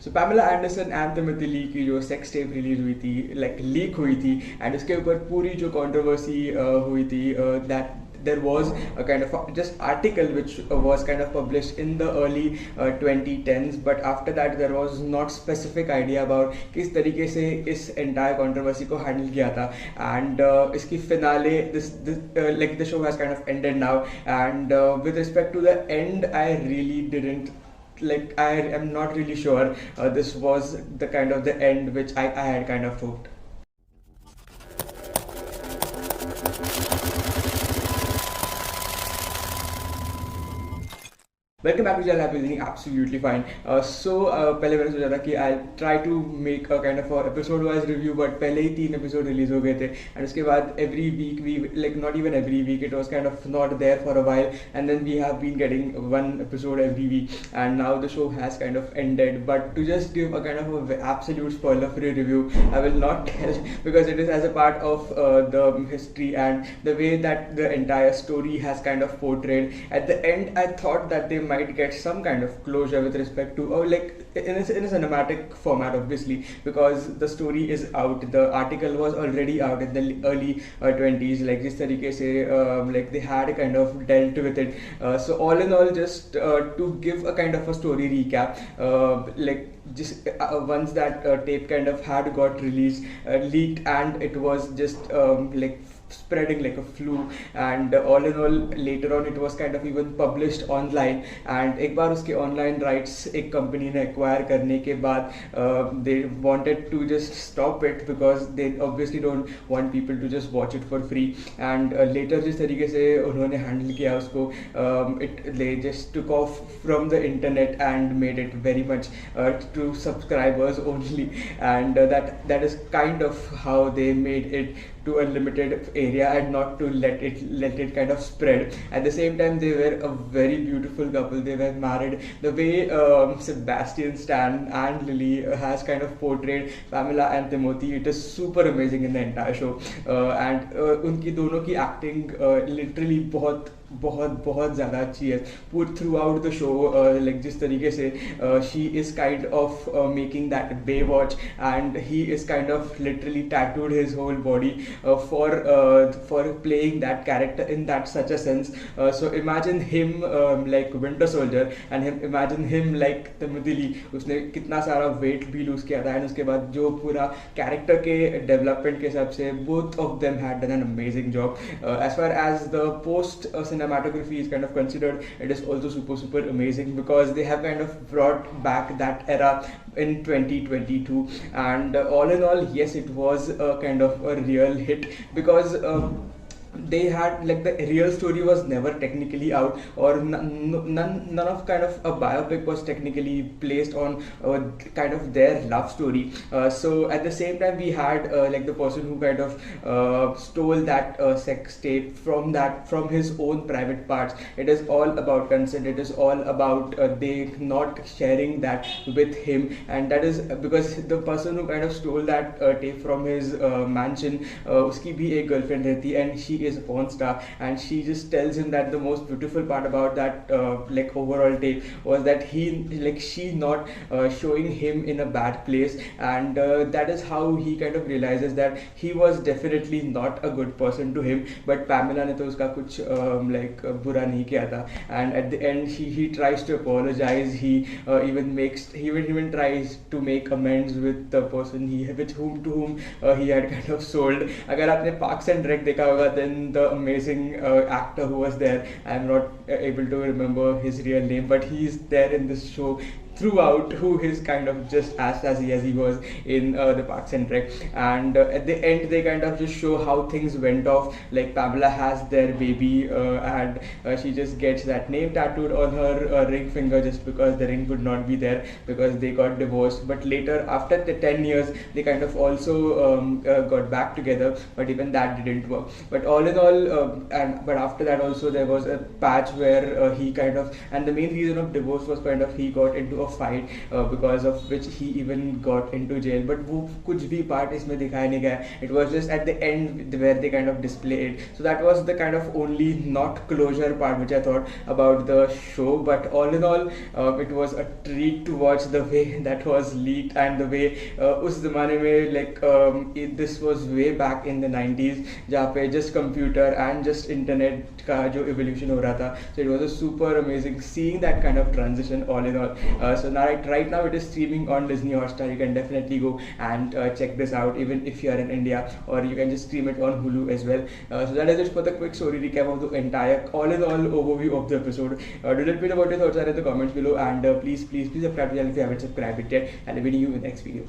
So Pamela Anderson and the Mötley की जो sex tape release हुई थी, लाइक लीक हुई थी, एंड उसके ऊपर पूरी जो कंट्रोवर्सी हुई थी, that there was a kind of just article which was kind of published in the early 2010s, but after that there was not specific idea about किस तरीके से इस entire controversy को handle किया था, and इसकी finale, this like the show has kind of ended now, and with respect to the end, I really didn't like, I am not really sure this was the kind of the end which I had kind of hoped. Welcome back to channel, happy listening, absolutely fine. So पहले मैंने सोचा था कि I try to make a kind of episode wise review, but पहले ही 3 episode release हो गए थे, एंड उसके बाद every week we like not even every week, it was kind of not there for a while, and then we have been getting 1 episode every week, and now the show has kind of ended. But to just give a kind of absolute spoiler free review, I will not tell because it is as a part of the history and the way that the entire story has kind of portrayed. At the end, I thought that they might get some kind of closure with respect to, or like in a cinematic format, obviously, because the story is out. The article was already out in the early 20s, like this tarike se, like they had kind of dealt with it. So all in all, just to give a kind of a story recap, like just once that tape kind of had got released, leaked, and it was just like spreading like a flu, and all in all later on it was kind of even published online, and एक बार उसके online rights एक company ने acquire करने के बाद they wanted to just stop it because they obviously don't want people to just watch it for free, and later जिस तरीके से उन्होंने handle किया उसको, they just took off from the internet and made it very much to subscribers only, and that is kind of how they made it to a limited area and not to let it kind of spread. At the same time, they were a very beautiful couple. They were married. The way Sebastian, Stan and Lily has kind of portrayed Pamela and Timothy, it is super amazing in the entire show, and उनकी दोनों की acting literally बहुत बहुत बहुत ज़्यादा अच्छी है put throughout the show. Like जिस तरीके से she is kind of making that Baywatch, and he is kind of literally tattooed his whole body for playing that character in that such a sense. So imagine him like Winter Soldier, and imagine him like Timothy. उसने कितना सारा wait भी loose किया था, and उसके बाद जो पूरा कैरेक्टर के डेवलपमेंट के हिसाब से both of them had done an amazing job. As far as the post cinematography is kind of considered, it is also super amazing because they have kind of brought back that era in 2022, and all in all, yes, it was a kind of a real hit because they had like the real story was never technically out, or none of kind of a biopic was technically placed on kind of their love story. So at the same time, we had like the person who kind of stole that sex tape from his own private parts. It is all about consent. It is all about they not sharing that with him, and that is because the person who kind of stole that tape from his mansion, uski bhi ek girlfriend rehti, and she is a porn star, and she just tells him that the most beautiful part about that like overall tape was that she not showing him in a bad place, and that is how he kind of realizes that he was definitely not a good person to him, but Pamela ने तो उसका कुछ like बुरा नहीं किया था, and at the end he tries to apologize. He even tries to make amends with the person to whom he had kind of sold. अगर आपने Parks and Rec देखा होगा, then the amazing actor who was there, I am not able to remember his real name, but he is there in this show throughout, who is kind of just as he was in the Parks and Rec, and at the end they kind of just show how things went off. Like Pamela has their baby, and she just gets that name tattooed on her ring finger just because the ring would not be there because they got divorced. But later, after the 10 years, they kind of also got back together, but even that didn't work. But all in all, but after that also there was a patch where he kind of, and the main reason of divorce was kind of he got into a fight because of which he even got into jail, but वो कुछ भी part इसमें दिखाया नहीं गया. It was just at the end where they kind of display it. So that was the kind of only not closure part which I thought about the show. But all in all, it was a treat to watch the way that was leaked and the way उस ज़माने में like this was way back in the 90s जहाँ पे just computer and just internet का जो evolution हो रहा था. So it was a super amazing seeing that kind of transition all in all. So now right now it is streaming on Disney Hotstar. You can definitely go and check this out even if you are in India, or you can just stream it on Hulu as well. So that is it for the quick story recap of the entire all in all overview of the episode. Do let me know what your thoughts are in the comments below, and please subscribe to the channel if you haven't subscribed it yet, and I'll be seeing you in the next video.